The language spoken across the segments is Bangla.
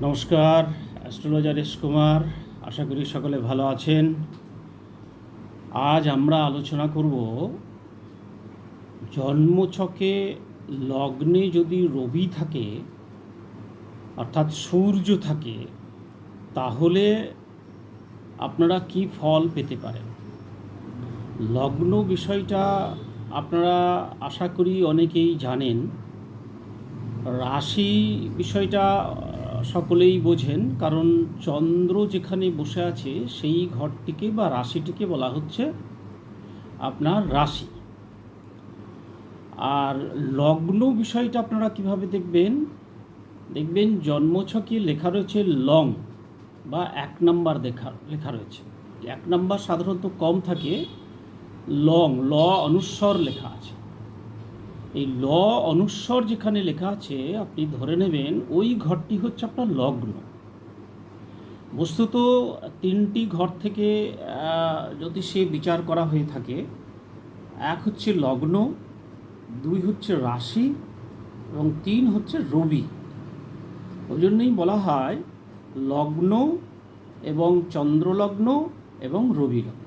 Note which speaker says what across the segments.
Speaker 1: নমস্কার, অ্যাস্ট্রোলজার এস কুমার। আশা করি সকলে ভালো আছেন। আজ আমরা আলোচনা করব জন্মছকে লগ্নে যদি রবি থাকে অর্থাৎ সূর্য থাকে, তাহলে আপনারা কি ফল পেতে পারেন। লগ্ন বিষয়টা আপনারা আশা করি অনেকেই জানেন। রাশি বিষয়টা সকলেই বোঝেন, কারণ চন্দ্র যেখানে বসে আছে সেই ঘরটিকে বা রাশিটিকে বলা হচ্ছে আপনার রাশি। আর লগ্ন বিষয়টা আপনারা কিভাবে দেখবেন জন্মছকে লেখা রয়েছে লং বা 1 নম্বর লেখা রয়েছে। 1 নম্বর সাধারণত কম থাকে, লং ল অনুস্বর লেখা আছে। এই ল অনুস্বর যেখানে লেখা আছে আপনি ধরে নেবেন ওই ঘরটি হচ্ছে আপনার লগ্ন। বস্তুত 3টি ঘর থেকে জ্যোতিষে বিচার করা হয়ে থাকে। 1 হচ্ছে লগ্ন, 2 হচ্ছে রাশি এবং 3 হচ্ছে রবি। ওই জন্যই বলা হয় লগ্ন এবং চন্দ্রলগ্ন এবং রবি লগ্ন।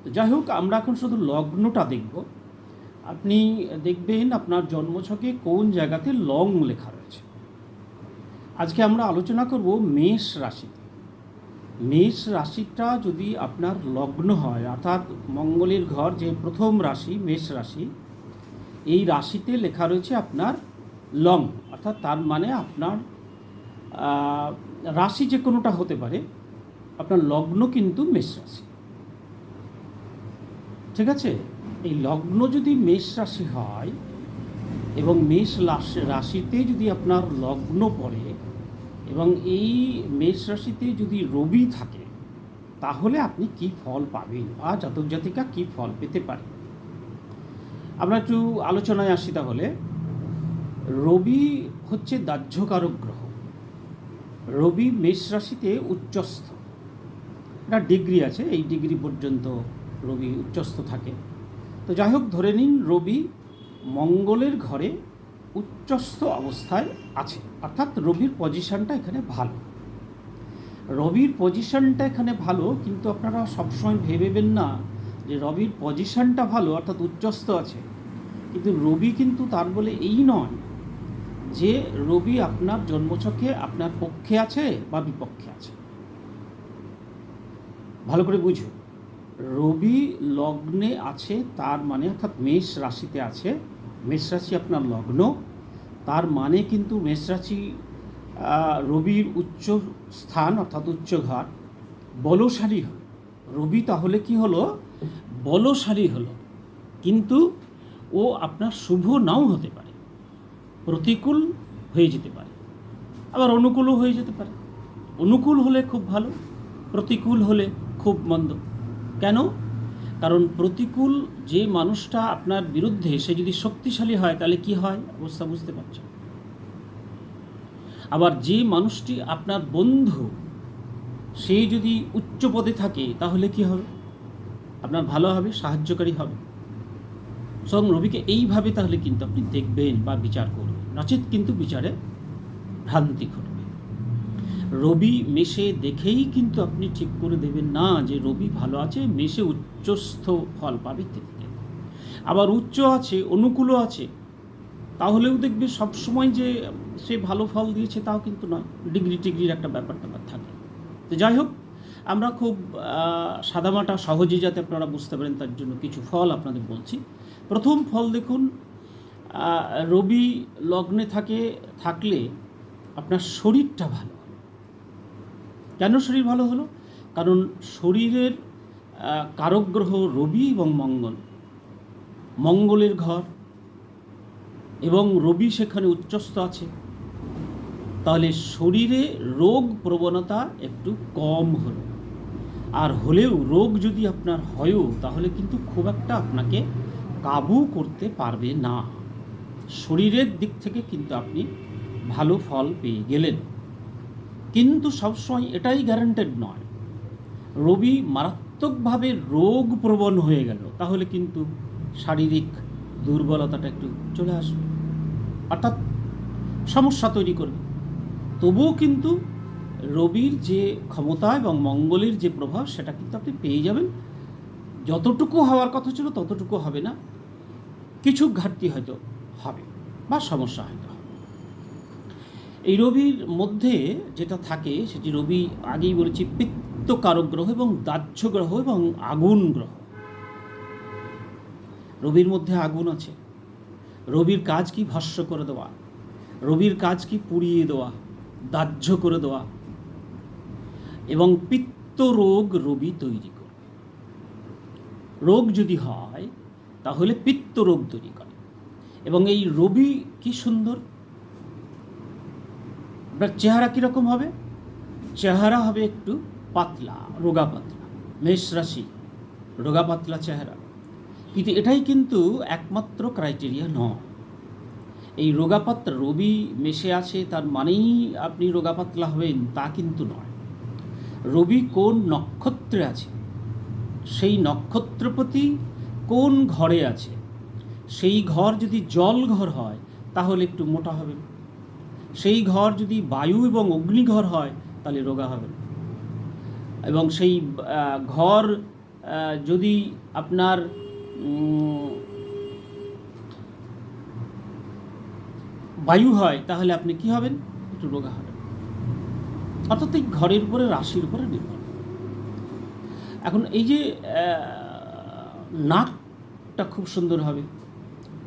Speaker 1: তো যাই হোক, আমরা এখন শুধু লগ্নটা দেখব। আপনি দেখবেন আপনার জন্মছকে কোন জায়গাতে লং লেখা রয়েছে। আজকে আমরা আলোচনা করব মেষ রাশিতে। মেষ রাশিটা যদি আপনার লগ্ন হয়, অর্থাৎ মঙ্গলের ঘর যে প্রথম রাশি মেষ রাশি, এই রাশিতে লেখা রয়েছে আপনার লং, অর্থাৎ তার মানে আপনার রাশি যে কোনোটা হতে পারে, আপনার লগ্ন কিন্তু মেষ রাশি। ঠিক আছে? এই লগ্ন যদি মেষ রাশি হয় এবং মেষ রাশিতে যদি আপনার লগ্ন পড়ে এবং এই মেষ রাশিতে যদি রবি থাকে, তাহলে আপনি কি ফল পাবেন বা জাতক জাতিকা কি ফল পেতে পারে। আমরা একটু আলোচনায় আসি। তাহলে রবি হচ্ছে দাহ্যকারক গ্রহ। রবি মেষ রাশিতে উচ্চস্থ, একটা ডিগ্রি আছে, এই ডিগ্রি পর্যন্ত রবি উচ্চস্থ থাকে। তো যাই হোক, ধরে নিন রবি মঙ্গলের ঘরে উচ্চস্থ অবস্থায় আছে, অর্থাৎ রবির পজিশনটা এখানে ভালো। রবির পজিশনটা এখানে ভালো, কিন্তু আপনারা সবসময় ভেবেবেন না যে রবির পজিশনটা ভালো অর্থাৎ উচ্চস্থ আছে, কিন্তু রবি কিন্তু তার বলে এই নয় যে রবি আপনার জন্মছকে আপনার পক্ষে আছে বা বিপক্ষে আছে। ভালো করে বুঝুন, রবি লগ্নে আছে তার মানে, অর্থাৎ মেষ রাশিতে আছে, মেষ রাশি আপনার লগ্ন, তার মানে কিন্তু মেষ রাশি রবির উচ্চ স্থান অর্থাৎ উচ্চ ঘর বলশালী হল। রবি তাহলে কি হলো? বলশালী হলো। কিন্তু ও আপনার শুভ নাও হতে পারে, প্রতিকূল হয়ে যেতে পারে, আবার অনুকূলও হয়ে যেতে পারে। অনুকূল হলে খুব ভালো, প্রতিকূল হলে খুব মন্দ। কেন? কারণ প্রতিকূল যে মানুষটা আপনার বিরুদ্ধে, সে যদি শক্তিশালী হয় তাহলে কি হয় অবস্থা বুঝতে পারছেন। আবার যে মানুষটি আপনার বন্ধু, সে যদি উচ্চ পদে থাকে তাহলে কি হবে? আপনার ভালো হবে, সাহায্যকারী হবে। স্বয়ং রবিকে এইভাবে তাহলে কিন্তু আপনি দেখবেন বা বিচার করবেন, নচেত কিন্তু বিচারে ভ্রান্তি ঘটবে। রবি মেষে দেখেই কিন্তু আপনি ঠিক করে দেবেন না যে রবি ভালো আছে, মেষে উচ্চস্থ ফল পাবে থেকে। আবার উচ্চ আছে, অনুকূলও আছে, তাহলেও দেখবে সবসময় যে সে ভালো ফল দিয়েছে তাও কিন্তু নয়, ডিগ্রির একটা ব্যাপার থাকে। তো যাই হোক, আমরা খুব সাদামাটা সহজে যাতে আপনারা বুঝতে পারেন তার জন্য কিছু ফল আপনাদের বলছি। প্রথম ফল দেখুন, রবি লগ্নে থাকলে আপনার শরীরটা ভালো হলো। কেন শরীর ভালো হলো? কারণ শরীরের কারক গ্রহ রবি এবং মঙ্গলের ঘর, এবং রবি সেখানে উচ্চস্থ আছে, তাহলে শরীরে রোগ প্রবণতা একটু কম হলো। আর হলেও রোগ যদি আপনার হয়ও, তাহলে কিন্তু খুব একটা আপনাকে কাবু করতে পারবে না। শরীরের দিক থেকে কিন্তু আপনি ভালো ফল পেয়ে গেলেন। কিন্তু সবসময় এটাই গ্যারান্টেড নয়। রবি মারাত্মকভাবে রোগ প্রবণ হয়ে গেল, তাহলে কিন্তু শারীরিক দুর্বলতাটা একটু চলে আসবে, অর্থাৎ সমস্যা তৈরি করবে। তবুও কিন্তু রবির যে ক্ষমতা এবং মঙ্গলের যে প্রভাব সেটা কিন্তু আপনি পেয়ে যাবেন। যতটুকু হওয়ার কথা ছিল ততটুকু হবে না, কিছু ঘাটতি হয়তো হবে বা সমস্যা হয়তো হবে। এই রবির মধ্যে যেটা থাকে সেটি রবি আগেই বলেছি পিত্ত কারক গ্রহ এবং দাহ্য গ্রহ এবং আগুন গ্রহ। রবির মধ্যে আগুন আছে। রবির কাজ কি? ভস্ম করে দেওয়া। রবির কাজ কি? পুড়িয়ে দেওয়া, দাহ্য করে দেওয়া। এবং পিত্ত রোগ রবি তৈরি করে। রোগ যদি হয় তাহলে পিত্ত রোগ তৈরি করে। এবং এই রবি কি সুন্দর, আপনার চেহারা কীরকম হবে? চেহারা হবে একটু পাতলা, রোগা পাতলা। মেষ রাশি, রোগা পাতলা চেহারা। কিন্তু এটাই কিন্তু একমাত্র ক্রাইটেরিয়া নয়। এই রোগা পাতলা, রবি মেষে আছে তার মানেই আপনি রোগা পাতলা হবেন তা কিন্তু নয়। রবি কোন নক্ষত্রে আছে, সেই নক্ষত্রপতি কোন ঘরে আছে, সেই ঘর যদি জল ঘর হয় তাহলে একটু মোটা হবেন। সেই ঘর যদি বায়ু এবং অগ্নিঘর হয় তাহলে রোগা হবেন। এবং সেই ঘর যদি আপনার বায়ু হয় তাহলে আপনি কি হবেন? একটু রোগা হবেন। অর্থাৎ এই ঘরের উপরে, রাশির উপরে নির্ভর। এখন এই যে নাকটা খুব সুন্দর হবে,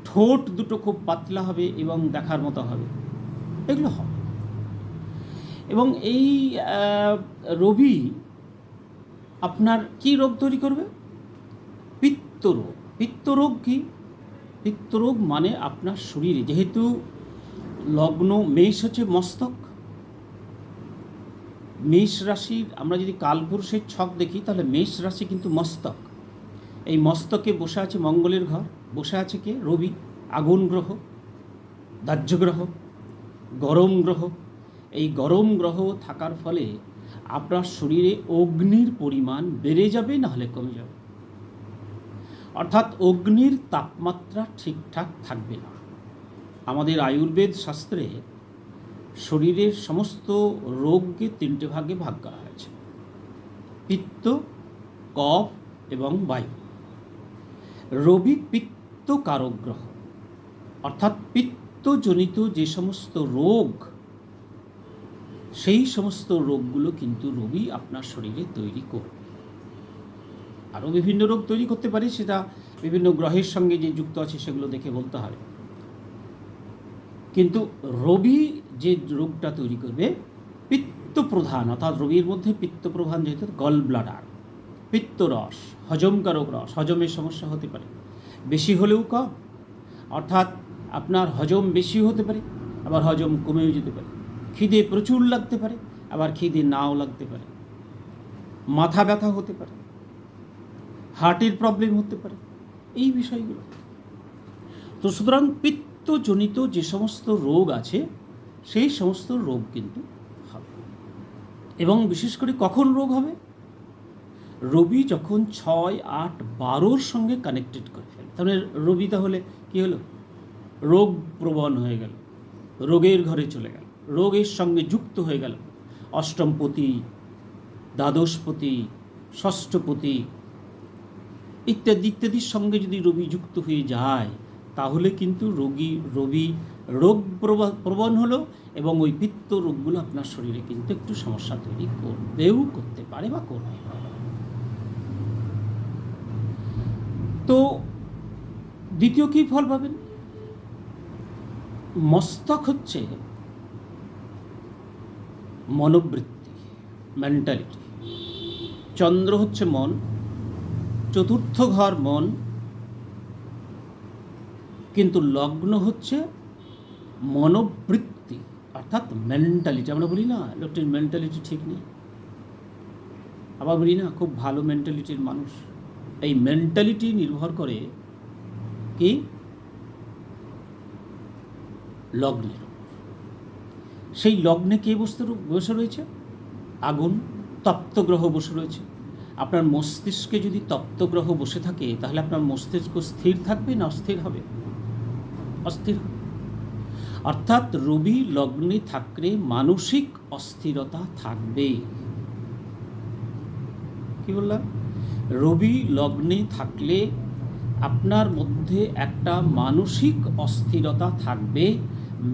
Speaker 1: ঠোঁট দুটো খুব পাতলা হবে এবং দেখার মতো হবে, এগুলো হবে। এবং এই রবি আপনার কি রোগ তৈরি করবে? পিত্তরোগ। পিত্তরোগ কি? পিত্তরোগ মানে আপনার শরীরে, যেহেতু লগ্ন মেষ হচ্ছে মস্তক, মেষ রাশির আমরা যদি কালপুরুষের ছক দেখি তাহলে মেষ রাশি কিন্তু মস্তক। এই মস্তকে বসে আছে মঙ্গলের ঘর, বসে আছে কে? রবি, আগুন গ্রহ, দাহ্য গ্রহ, গরম গ্রহ। এই গরম গ্রহ থাকার ফলে আপনার শরীরে অগ্নির পরিমাণ বেড়ে যাবে, নাহলে কমে যাবে। অর্থাৎ অগ্নির তাপমাত্রা ঠিকঠাক থাকবে না। আমাদের আয়ুর্বেদ শাস্ত্রে শরীরের সমস্ত রোগকে 3টে ভাগে ভাগ করা হয়েছে: পিত্ত, কফ এবং বায়ু। রবি পিত্ত কারক গ্রহ, অর্থাৎ পিত্তজনিত যে সমস্ত রোগ, সেই সমস্ত রোগগুলো কিন্তু রবি আপনার শরীরে তৈরি করবে। আরও বিভিন্ন রোগ তৈরি করতে পারে, সেটা বিভিন্ন গ্রহের সঙ্গে যে যুক্ত আছে সেগুলো দেখে বলতে হবে। কিন্তু রবি যে রোগটা তৈরি করবে পিত্ত প্রধান, অর্থাৎ রবির মধ্যে পিত্ত প্রধান যেহেতু, গল ব্লাডার, পিত্তরস, হজমকারক রস, হজমের সমস্যা হতে পারে, বেশি হলেও কম। অর্থাৎ আপনার হজম বেশি হতে পারে, আবার হজম কমেও যেতে পারে। খিদে প্রচুর লাগতে পারে, আবার খিদে নাও লাগতে পারে। মাথা ব্যথা হতে পারে, হার্টের প্রবলেম হতে পারে, এই বিষয়গুলো। তো সুতরাং পিত্তজনিত যে সমস্ত রোগ আছে সেই সমস্ত রোগ কিন্তু হবে। এবং বিশেষ করে কখন রোগ হবে? রবি যখন 6, 8, 12 সঙ্গে কানেক্টেড করে ফেলে, তাহলে রবি তাহলে কী হলো? রোগ প্রবণ হয়ে গেল, রোগের ঘরে চলে গেল, রোগের সঙ্গে যুক্ত হয়ে গেল। অষ্টমপতি, দ্বাদশপতি, ষষ্ঠপতি ইত্যাদি ইত্যাদির সঙ্গে যদি রবি যুক্ত হয়ে যায় তাহলে কিন্তু রবি রোগ প্রবণ হলো, এবং ওই পিত্ত রোগগুলো আপনার শরীরে কিন্তু একটু সমস্যা তৈরি করতে পারে বা করবে। তো দ্বিতীয় কী ফল পাবেন? মস্তক হচ্ছে মনোবৃত্তি, মেন্টালিটি। চন্দ্র হচ্ছে মন, চতুর্থ ঘর মন, কিন্তু লগ্ন হচ্ছে মনোবৃত্তি, অর্থাৎ মেন্টালিটি। আমরা বলি না লোকটির মেন্টালিটি ঠিক নেই, আবার বলি না খুব ভালো মেন্টালিটির মানুষ। এই মেন্টালিটি নির্ভর করে কি? লগ্নের। সেই লগ্নে কে বসে রয়েছে? আগুন, তপ্ত গ্রহ বসে রয়েছে। আপনার মস্তিষ্কে যদি তপ্ত গ্রহ বসে থাকে তাহলে আপনার মস্তিষ্ক স্থির থাকবে না অস্থির হবে? অস্থির হবে। অর্থাৎ রবি লগ্নে থাকলে মানসিক অস্থিরতা থাকবে। কি বললাম? রবি লগ্নে থাকলে আপনার মধ্যে একটা মানসিক অস্থিরতা থাকবে,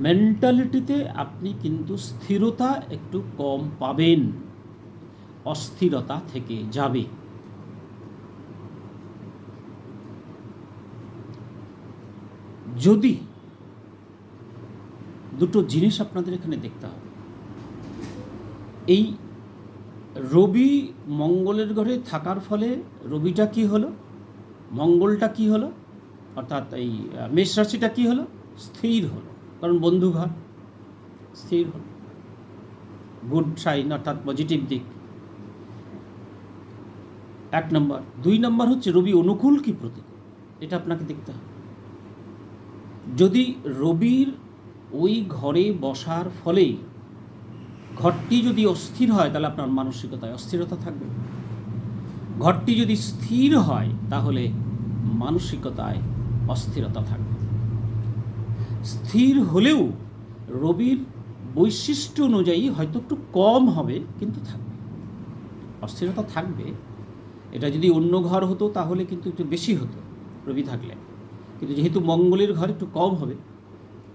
Speaker 1: মেন্টালিটিতে আপনি কিন্তু স্থিরতা একটু কম পাবেন, অস্থিরতা থেকে যাবে। যদি দুটো জিনিস আপনাদের এখানে দেখতে হবে, এই রবি মঙ্গলের ঘরে থাকার ফলে রবিটা কি হলো, মঙ্গলটা কি হলো, অর্থাৎ এই মেষ রাশিটা কি হলো, স্থির হলো, কারণ বন্ধু ঘর স্থির হলো, গুড সাইন অর্থাৎ পজিটিভ দিক, 1 নম্বর। 2 নম্বর হচ্ছে রবি অনুকূল কি প্রতিকূল, এটা আপনাকে দেখতে হবে। যদি রবির ওই ঘরে বসার ফলে ঘরটি যদি অস্থির হয় তাহলে আপনার মানসিকতায় অস্থিরতা থাকবে, ঘরটি যদি স্থির হয় তাহলে মানসিকতায় অস্থিরতা থাকবে। স্থির হলেও রবির বৈশিষ্ট্য অনুযায়ী হয়তো একটু কম হবে, কিন্তু থাকবে, অস্থিরতা থাকবে। এটা যদি অন্য ঘর হতো তাহলে কিন্তু একটু বেশি হতো রবি থাকলে, কিন্তু যেহেতু মঙ্গলের ঘর একটু কম হবে,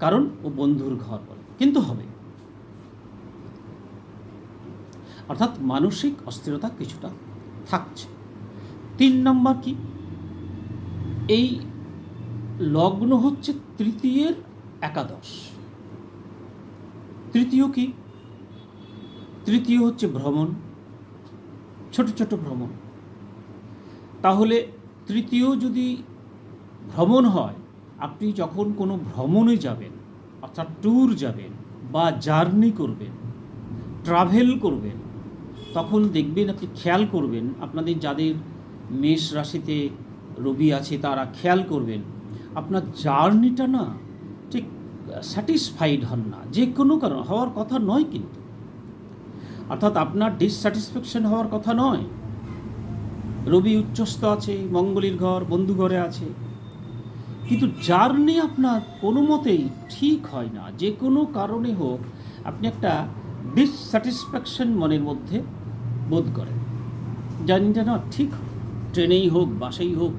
Speaker 1: কারণ ও বন্ধুর ঘর বলে, কিন্তু হবে। অর্থাৎ মানসিক অস্থিরতা কিছুটা থাকছে। 3 নম্বর কি, এই লগ্ন হচ্ছে তৃতীয়ের একাদশ। তৃতীয় কি, তৃতীয় হচ্ছে ভ্রমণ, ছোট ছোট ভ্রমণ। তাহলে তৃতীয় যদি ভ্রমণ হয়, আপনি যখন কোনো ভ্রমণে যাবেন, অর্থাৎ ট্যুর যাবেন বা জার্নি করবেন, ট্রাভেল করবেন, তখন দেখবেন, আপনি খেয়াল করবেন, আপনাদের যাদের মেষ রাশিতে রবি আছে তারা খেয়াল করবেন, আপনার জার্নিটা না ঠিক স্যাটিসফাইড হন না, যে কোনো কারণ হওয়ার কথা নয় কিন্তু, অর্থাৎ আপনার ডিসস্যাটিসফ্যাকশন হওয়ার কথা নয়। রবি উচ্চস্থ আছে, মঙ্গলের ঘর বন্ধু ঘরে আছে, কিন্তু জার্নি আপনার কোনো মতেই ঠিক হয় না, যে কোনো কারণে হোক আপনি একটা ডিসস্যাটিসফ্যাকশন মনের মধ্যে বোধ করেন, জার্নিটা না ঠিক, ট্রেনেই হোক, বাসেই হোক,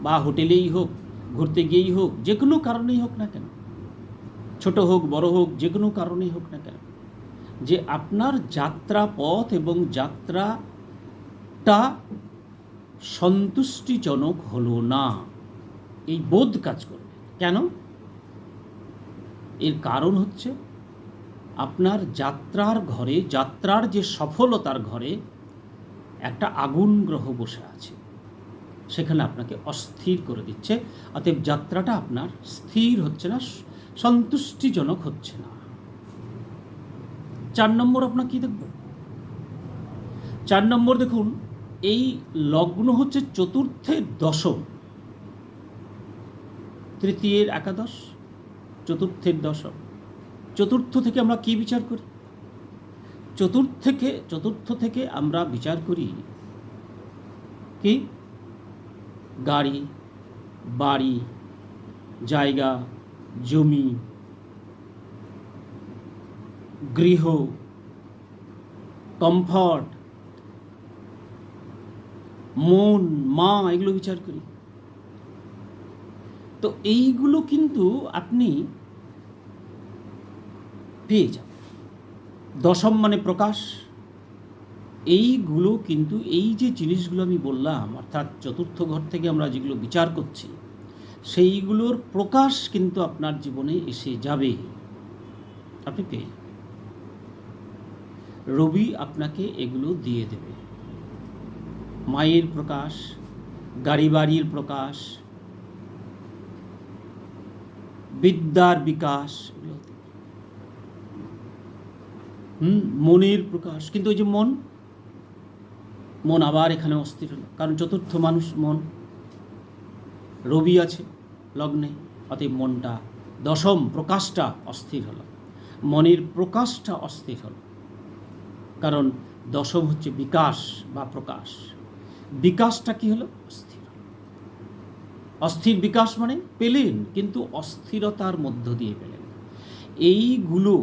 Speaker 1: বা হোটেলেই হোক, ঘুরতে গিয়েই হোক, যে কোনো কারণেই হোক না কেন, ছোট হোক বড় হোক, যে কোনো কারণেই হোক না কেন, যে আপনার যাত্রা পথ এবং যাত্রাটা সন্তুষ্টিজনক হলো না, এই বোধ কাজ করবে। কেন? এর কারণ হচ্ছে আপনার যাত্রার ঘরে, যাত্রার যে সফলতার ঘরে একটা আগুন গ্রহ বসে আছে, সেখানে আপনাকে অস্থির করে দিচ্ছে। অতএব যাত্রাটা আপনার স্থির হচ্ছে না, সন্তুষ্টিজনক হচ্ছে না। 4 নম্বর আপনার কি দেখব? 4 নম্বর দেখুন, এই লগ্ন হচ্ছে চতুর্থের দশম, তৃতীয়ের একাদশ, চতুর্থের দশম। চতুর্থ থেকে আমরা কি বিচার করি? চতুর্থ থেকে আমরা বিচার করি কি? গাড়ি, বাড়ি, জায়গা, জমি, গৃহ, কমফর্ট, মন, মা, এগুলো বিচার করি। তো এইগুলো কিন্তু আপনি পেয়ে যাবেন। দশম মানে প্রকাশ, এইগুলো কিন্তু, এই যে জিনিসগুলো আমি বললাম, অর্থাৎ চতুর্থ ঘর থেকে আমরা যেগুলো বিচার করছি, সেইগুলোর প্রকাশ কিন্তু আপনার জীবনে এসে যাবে, আপনি পেয়ে যাবেন। রবি আপনাকে এগুলো দিয়ে দেবে, মায়ের প্রকাশ, গাড়ি বাড়ির প্রকাশ, বিদ্যার বিকাশ, মনের প্রকাশ। কিন্তু ওই যে মন আবার এখানে অস্থির হলো, কারণ চতুর্থ মানুষ মন, রবি আছে লগ্নে, অতএব মনটা, দশম প্রকাশটা অস্থির হলো, মনের প্রকাশটা অস্থির হলো, কারণ দশম হচ্ছে বিকাশ বা প্রকাশ। বিকাশটা কি হলো? অস্থির। অস্থির বিকাশ মানে পেলেন, কিন্তু অস্থিরতার মধ্য দিয়ে পেলেন। এইগুলো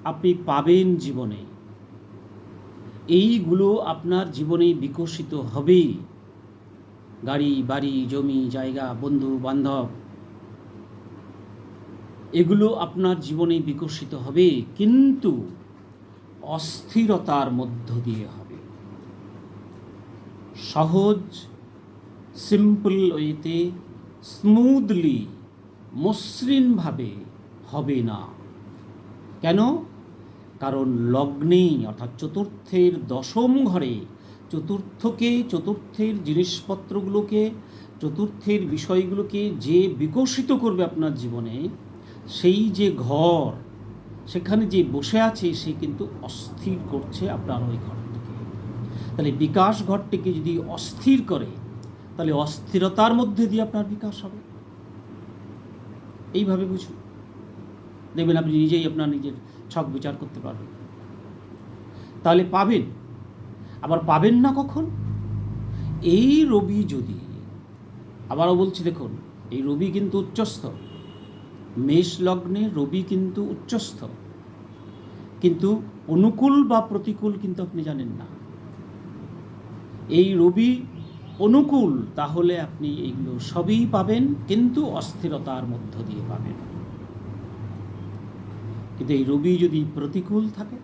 Speaker 1: আপনি পাবেন জীবনে, এইগুলো আপনার জীবনে বিকশিত হবে। গাড়ি বাড়ি জমি জায়গা বন্ধু বান্ধব এগুলো আপনার জীবনে বিকশিত হবে, কিন্তু অস্থিরতার মধ্য দিয়ে হবে। সহজ সিম্পল ওয়েতে স্মুথলি মসৃণভাবে হবে না। কেন? কারণ লগ্নেই অর্থাৎ চতুর্থের দশম ঘরে চতুর্থের জিনিসপত্রগুলোকে, চতুর্থের বিষয়গুলোকে যে বিকশিত করবে আপনার জীবনে, সেই যে ঘর সেখানে যে বসে আছে সে কিন্তু অস্থির করছে আপনার ওই ঘরটিকে। তাহলে বিকাশ ঘরটিকে যদি অস্থির করে, তাহলে অস্থিরতার মধ্যে দিয়ে আপনার বিকাশ হবে। এইভাবে বুঝুন, দেখবেন আপনি নিজেই আপনার নিজের ছক বিচার করতে পারবেন। তাহলে পাবেন। আবার পাবেন না কখন? এই রবি যদি, আবারও বলছি দেখুন, এই রবি কিন্তু উচ্চস্থ, মেষ লগ্নে রবি কিন্তু উচ্চস্থ, কিন্তু অনুকূল বা প্রতিকূল কিন্তু আপনি জানেন না। এই রবি অনুকূল, তাহলে আপনি এইগুলো সবই পাবেন, কিন্তু অস্থিরতার মধ্য দিয়ে পাবেন। কিন্তু এই রবি যদি প্রতিকূল থাকে,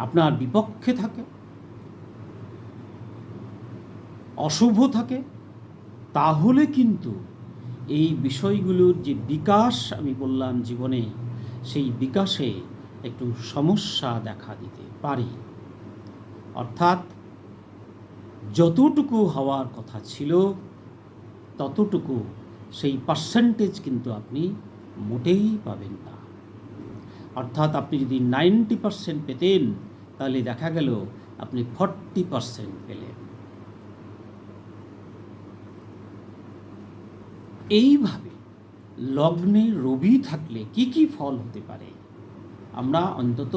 Speaker 1: আপনার বিপক্ষে থাকে, অশুভ থাকে, তাহলে কিন্তু এই বিষয়গুলোর যে বিকাশ আমি বললাম জীবনে, সেই বিকাশে একটু সমস্যা দেখা দিতে পারে। অর্থাৎ যতটুকু হওয়ার কথা ছিল ততটুকু সেই পার্সেন্টেজ কিন্তু আপনি মোটেই পাবেন না। অর্থাৎ আপনি যদি 90% পেতেন, তাহলে দেখা গেল আপনি 40% পেলেন। এইভাবে লগ্নে রবি থাকলে কি কি ফল হতে পারে, আমরা অন্তত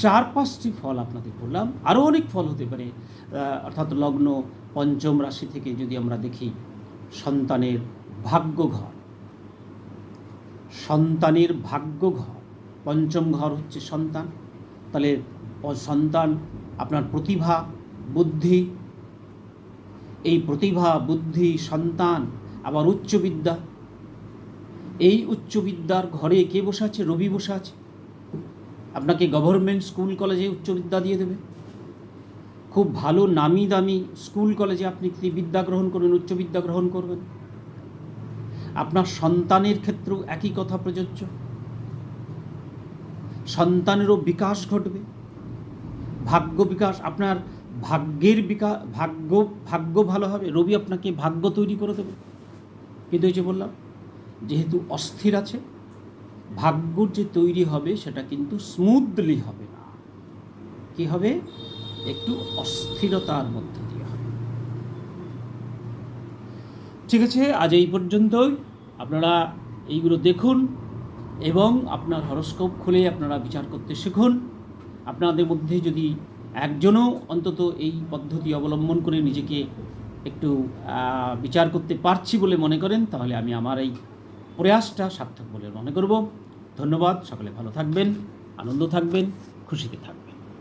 Speaker 1: 4-5টি ফল আপনাদের বললাম। আরও অনেক ফল হতে পারে। অর্থাৎ লগ্ন পঞ্চম রাশি থেকে যদি আমরা দেখি, সন্তানের ভাগ্যঘর, সন্তানের ভাগ্যঘর, পঞ্চম ঘর হচ্ছে সন্তান। তাহলে সন্তান আপনার প্রতিভা বুদ্ধি, এই প্রতিভা বুদ্ধি সন্তান, আবার উচ্চবিদ্যা, এই উচ্চবিদ্যার ঘরে কে বসে আছে? রবি বসে আছে। আপনাকে গভর্নমেন্ট স্কুল কলেজে উচ্চবিদ্যা দিয়ে দেবে। খুব ভালো নামি দামি স্কুল কলেজে আপনি বিদ্যা গ্রহণ করবেন, উচ্চবিদ্যা গ্রহণ করবেন। আপনার সন্তানের ক্ষেত্রেও একই কথা প্রযোজ্য। সন্তানেরও বিকাশ ঘটবে, ভাগ্য বিকাশ, আপনার ভাগ্যের বিকাশ, ভাগ্য ভালো হবে। রবি আপনাকে ভাগ্য তৈরি করে দেবে। কিন্তু এই যে বললাম, যেহেতু অস্থির আছে, ভাগ্য যে তৈরি হবে সেটা কিন্তু স্মুথলি হবে না। কি হবে? একটু অস্থিরতার মধ্যে দিয়ে হবে। ঠিক আছে, আজ এই পর্যন্তই। আপনারা এইগুলো দেখুন এবং আপনার হরস্কোপ খুলে আপনারা বিচার করতে শিখুন। আপনাদের মধ্যে যদি একজনও অন্তত এই পদ্ধতি অবলম্বন করে নিজেকে একটু বিচার করতে পারছি বলে মনে করেন, তাহলে আমি আমার এই প্রয়াসটা সার্থক বলে মনে করব। ধন্যবাদ। সকলে ভালো থাকবেন, আনন্দ থাকবেন, খুশিতে থাকবেন।